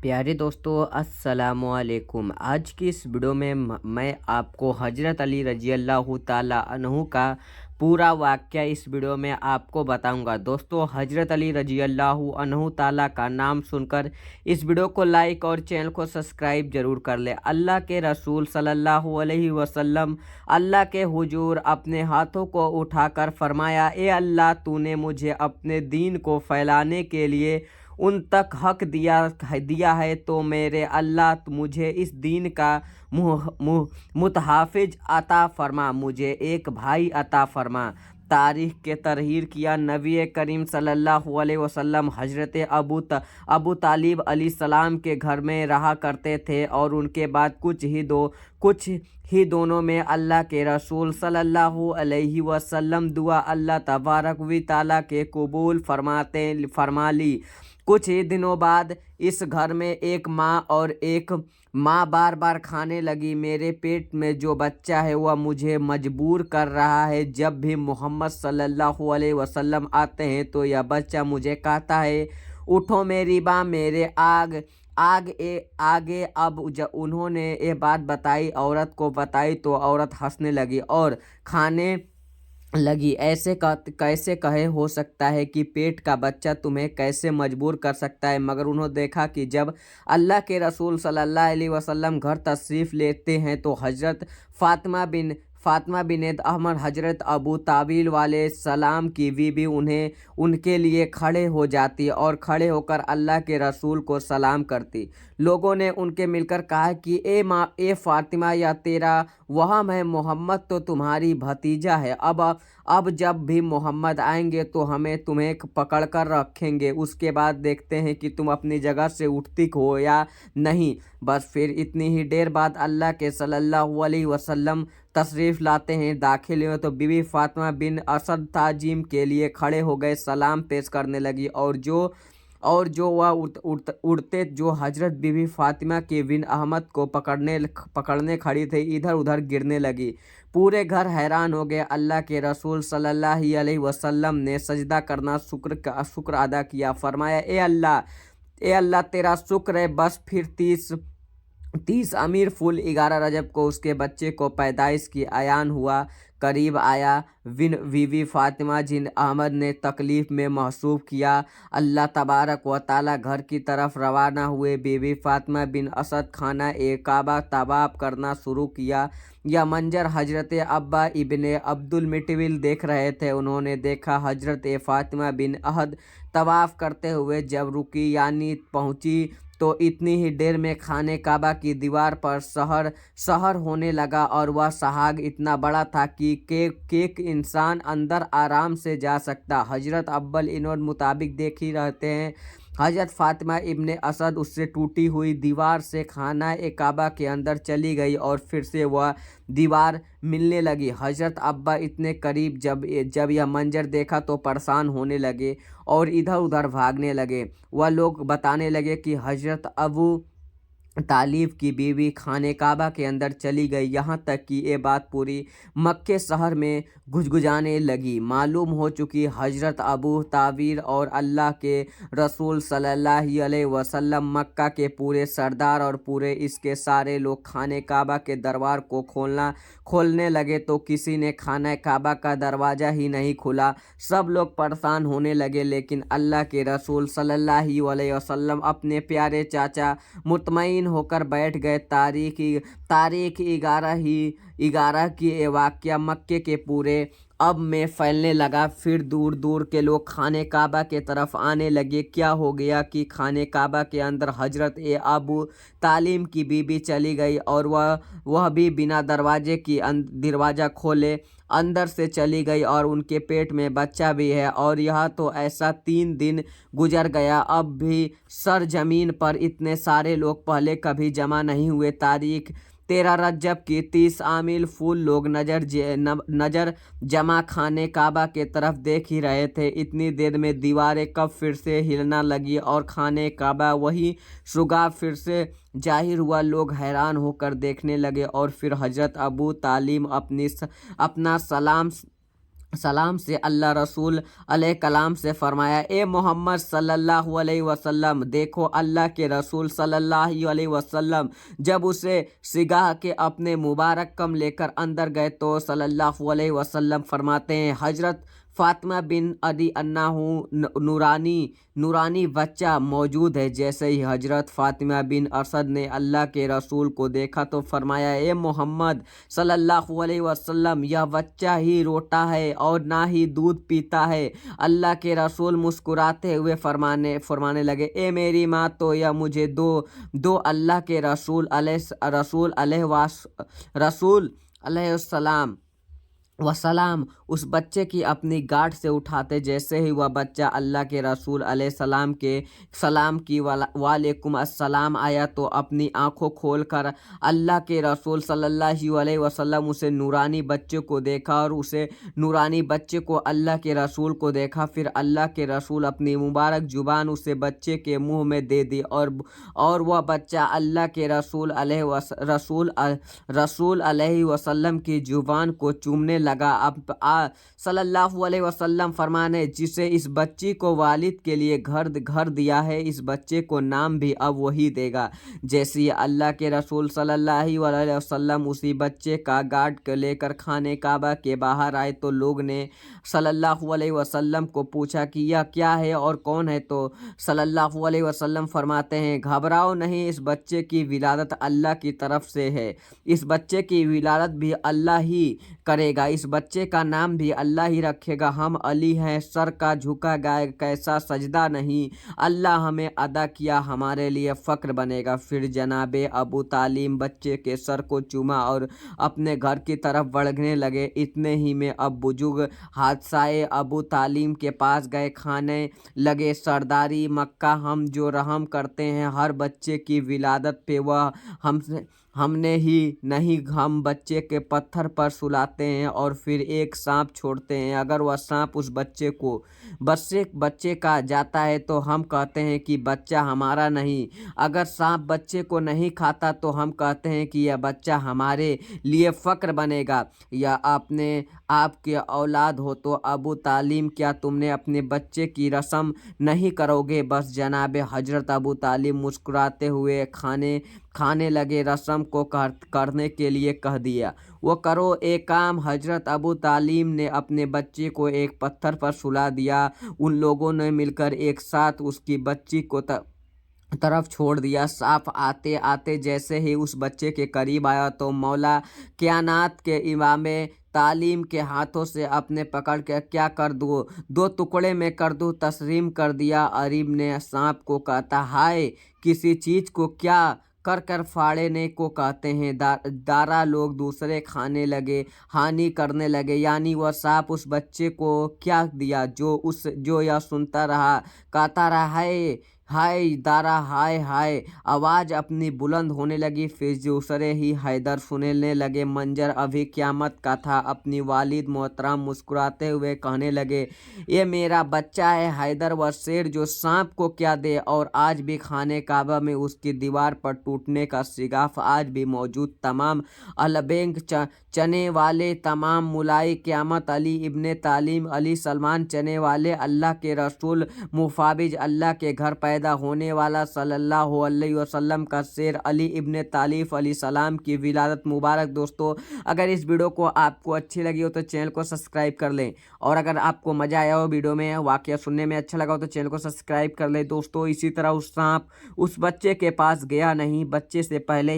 प्यारे दोस्तों, अस्सलामुअलैकुम। आज की इस वीडियो में मैं आपको हज़रत अली रजी अल्लाह ताला अन्हु का पूरा वाक़या इस वीडियो में आपको बताऊंगा। दोस्तों, हज़रत अली रजी अल्लाह अन्हु ताला का नाम सुनकर इस वीडियो को लाइक और चैनल को सब्सक्राइब ज़रूर कर ले। अल्लाह के रसूल सल्लल्लाहु अलैहि वसल्लम अल्लाह के हुजूर अपने हाथों को उठाकर फरमाया, ए अल्लाह, तूने मुझे अपने दीन को फैलाने के लिए उन तक हक दिया है, तो मेरे अल्लाह मुझे इस दीन का मुतहाफिज अता फरमा, मुझे एक भाई अता फरमा। तारीख़ के तरहीर किया नबी करीम सल्लल्लाहु अलैहि वसल्लम हज़रत अबू तालिब अलैहिस्सलाम के घर में रहा करते थे, और उनके बाद कुछ ही दोनों में अल्लाह के रसूल सल्लल्लाहु अलैहि वसल्लम दुआ अल्लाह तबारक व तआला के कबूल फरमा ली। कुछ ही दिनों बाद इस घर में एक माँ बार बार खाने लगी, मेरे पेट में जो बच्चा है वह मुझे मजबूर कर रहा है। जब भी मोहम्मद सल्लल्लाहु अलैहि वसल्लम आते हैं तो यह बच्चा मुझे कहता है, उठो मेरी माँ, मेरे आगे। अब जब उन्होंने ये बात बताई, औरत को बताई, तो औरत हंसने लगी और खाने लगी। कैसे कहे हो सकता है कि पेट का बच्चा तुम्हें कैसे मजबूर कर सकता है। मगर उन्होंने देखा कि जब अल्लाह के रसूल सल्लल्लाहु अलैहि वसल्लम घर तशरीफ़ लेते हैं तो हज़रत फ़ातिमा बिनत अहमद हज़रत अबू ताबिल वाले सलाम की बीवी उनके लिए खड़े हो जाती और खड़े होकर अल्लाह के रसूल को सलाम करती। लोगों ने उनके मिलकर कहा कि ए माँ, ए फ़ातिमा, या तेरा वहम है, मोहम्मद तो तुम्हारी भतीजा है। अब जब भी मोहम्मद आएंगे तो हमें तुम्हें पकड़ कर रखेंगे, उसके बाद देखते हैं कि तुम अपनी जगह से उठती हो या नहीं। बस फिर इतनी ही देर बाद अल्लाह के सल्लल्लाहु अलैहि वसल्लम तशरीफ़ लाते हैं। दाखिल हुए तो बीवी फ़ातिमा बिन असद ताजीम के लिए खड़े हो गए, सलाम पेश करने लगी, और जो वह उड़ते जो हज़रत बीवी फ़ातिमा के बिन अहमद को पकड़ने खड़ी थे, इधर उधर गिरने लगी। पूरे घर हैरान हो गए। अल्लाह के रसूल सल्लल्लाहु अलैहि वसल्लम ने सजदा करना शुक्र अदा किया। फरमाया, ए अल्लाह, तेरा शुक्र है। बस फिर 30 अमीर फुल 11 रजब को उसके बच्चे को पैदाइश की आयान हुआ। करीब आया। बीवी फ़ातिमा जिन अहमद ने तकलीफ़ में महसूस किया। अल्लाह तबारक व ताला घर की तरफ रवाना हुए। बीवी फ़ातिमा बिन असद खाना काबा तवाफ करना शुरू किया। यह मंजर हज़रत अब्बा इब्ने अब्दुल मुतवल्लिल देख रहे थे। उन्होंने देखा हज़रत फ़ातिमा बिन अहद तवाफ़ करते हुए जब रुकी यानी पहुँची तो इतनी ही देर में खाने काबा की दीवार पर सहर होने लगा, और वह सहाग इतना बड़ा था कि एक इंसान अंदर आराम से जा सकता। हज़रत अब्बल इनोड मुताबिक देख ही रहते हैं, हज़रत फ़ातिमा इब्ने असद उससे टूटी हुई दीवार से खाना काबा के अंदर चली गई और फिर से वह दीवार मिलने लगी। हज़रत अब्बा इतने करीब जब यह मंजर देखा तो परेशान होने लगे और इधर उधर भागने लगे। वह लोग बताने लगे कि हज़रत अबू तालिब की बीवी खाने काबा के अंदर चली गई। यहाँ तक कि ये बात पूरी मक्के शहर में गुजगुजाने लगी। मालूम हो चुकी हज़रत अबू ताबिर और अल्लाह के रसूल सल्लल्लाहु अलैहि वसल्लम मक्का के पूरे सरदार और पूरे इसके सारे लोग खाने काबा के दरबार को खोलने लगे तो किसी ने खाना काबा का दरवाज़ा ही नहीं खोला। सब लोग परेशान होने लगे, लेकिन अल्लाह के रसूल सल्लल्लाहु अलैहि वसल्लम अपने प्यारे चाचा मुतमईन होकर बैठ गए। तारीख 11 की ये वाक़या मक्के के पूरे अब में फैलने लगा। फिर दूर दूर के लोग खाने काबा के तरफ आने लगे। क्या हो गया कि खाने काबा के अंदर हज़रत अबू तालिब की बीबी चली गई और वह भी बिना दरवाज़ा खोले अंदर से चली गई, और उनके पेट में बच्चा भी है। और यह तो ऐसा 3 दिन गुजर गया। अब भी सर ज़मीन पर इतने सारे लोग पहले कभी जमा नहीं हुए। तारीख 13 रजब की 30 आमिल फूल लोग नज़र जमा खाने काबा के तरफ देख ही रहे थे। इतनी देर में दीवारें कब फिर से हिलना लगी और खाने काबा वही सुगा फिर से जाहिर हुआ। लोग हैरान होकर देखने लगे और फिर हज़रत अबू तालिब अपना सलाम सलाम से अल्लाह रसूल अलैहि कलाम से फरमाया, ए मोहम्मद सल्लल्लाहु अलैहि वसल्लम, देखो अल्लाह के रसूल सल्लल्लाहु अलैहि वसल्लम जब उसे सिगाह के अपने मुबारक कम लेकर अंदर गए तो सल्लल्लाहु अलैहि वसल्लम फरमाते हैं, हजरत फातिमा बिन अदी अन्नाहु नूरानी नूरानी बच्चा मौजूद है। जैसे ही हजरत फातिमा बिन असद ने अल्लाह के रसूल को देखा तो फरमाया, ए मोहम्मद सल्लल्लाहु अलैहि वसल्लम, यह बच्चा ही रोता है और ना ही दूध पीता है। अल्लाह के रसूल मुस्कुराते हुए फरमाने लगे, ए मेरी माँ, तो यह मुझे दो दो अल्लाह के रसूल अलैहिस्सलाम वसलाम उस बच्चे की अपनी गांठ से उठाते। जैसे ही वह बच्चा अल्लाह के रसूल अलैहिस्सलाम के सलाम की वालेकुम अस्सलाम आया तो अपनी आंखों खोलकर अल्लाह के रसूल सल्लल्लाहु अलैहि वसल्लम उसे नूरानी बच्चे को देखा और उसे नूरानी बच्चे को अल्लाह के रसूल को देखा। फिर अल्लाह के रसूल अपनी मुबारक जुबान उसे बच्चे के मुंह में दे दी और वह बच्चा अल्लाह के रसूल अलैहि वसल्लम की जुबान को चूमने लगा। अब सल्लल्लाहु अलैहि वसल्लम फरमाने, जिसे इस बच्ची को वालिद के लिए घर दिया है, इस बच्चे को नाम भी अब वही देगा। जैसे अल्लाह के रसूल सल्लल्लाहु अलैहि वसल्लम उसी बच्चे का गार्ड लेकर खाने काबा के बाहर आए तो लोग ने सल्लल्लाहु अलैहि वसल्लम को पूछा कि यह क्या है और कौन है, तो सल्लल्लाहु अलैहि वसल्लम फरमाते हैं, घबराओ नहीं, इस बच्चे की विलादत अल्लाह की तरफ से है। इस बच्चे की विलादत भी अल्लाह ही करेगा, इस बच्चे का नाम भी अल्लाह ही रखेगा। हम अली हैं, सर का झुका गाय कैसा सजदा नहीं, अल्लाह हमें अदा किया हमारे लिए फ़क्र बनेगा। फिर जनाबे अबू तालिम बच्चे के सर को चूमा और अपने घर की तरफ बढ़ने लगे। इतने ही में अब बुजुर्ग हादसाए अबू तालिम के पास गए, खाने लगे, सरदारी मक्का हम जो रहम करते हैं हर बच्चे की विलादत पे, वह हमने ही नहीं, हम बच्चे के पत्थर पर सुलाते हैं और फिर एक सांप छोड़ते हैं। अगर वह सांप उस बच्चे का जाता है तो हम कहते हैं कि बच्चा हमारा नहीं, अगर सांप बच्चे को नहीं खाता तो हम कहते हैं कि यह बच्चा हमारे लिए फ़क्र बनेगा या आपके औलाद हो। तो अबू तालिम, क्या तुमने अपने बच्चे की रस्म नहीं करोगे? बस जनाब हजरत अबू तालिम मुस्कुराते हुए खाने लगे। रस्म को करने के लिए कह दिया, वो करो एक काम। हजरत अबू तालिम ने अपने बच्चे को एक पत्थर पर सुला दिया। उन लोगों ने मिलकर एक साथ उसकी बच्ची को तरफ छोड़ दिया। सांप आते आते जैसे ही उस बच्चे के करीब आया तो मौला कायनात के इमाम तालीम के हाथों से अपने पकड़ के क्या कर दूँ, दो टुकड़े में कर दूँ, तस्लीम कर दिया। अरीब ने सांप को कहता, हाय, किसी चीज़ को क्या कर फाड़ने को कहते हैं। दारा लोग दूसरे खाने लगे, हानि करने लगे, यानी वह सांप उस बच्चे को क्या दिया जो यह सुनता रहा, कहता रहा, हाय हाय दारा, हाय हाय। आवाज़ अपनी बुलंद होने लगी। फिर दूसरे ही हैदर सुनने लगे, मंजर अभी क़यामत का था। अपनी वालिद मोहतरम मुस्कुराते हुए कहने लगे, ये मेरा बच्चा है हैदर व शेर, जो सांप को क्या दे। और आज भी खाने काबा में उसकी दीवार पर टूटने का शिगाफ आज भी मौजूद। तमाम अलबेंग चने वाले, तमाम मुलाई क़यामत, अली इब्ने तालीम, अली सलमान चने वाले, अल्लाह के रसूल मुफाबिज, अल्लाह के घर पैदा होने वाला सल्लल्लाहु अलैहि वसल्लम का शेर अली इब्ने तालिफ अली सलाम की विलादत मुबारक। दोस्तों, अगर इस वीडियो को आपको अच्छी लगी हो तो चैनल को सब्सक्राइब कर लें, और अगर आपको मज़ा आया हो वीडियो में, वाकया सुनने में अच्छा लगा हो तो चैनल को सब्सक्राइब कर लें। दोस्तों, इसी तरह उस सांप उस बच्चे के पास गया नहीं, बच्चे से पहले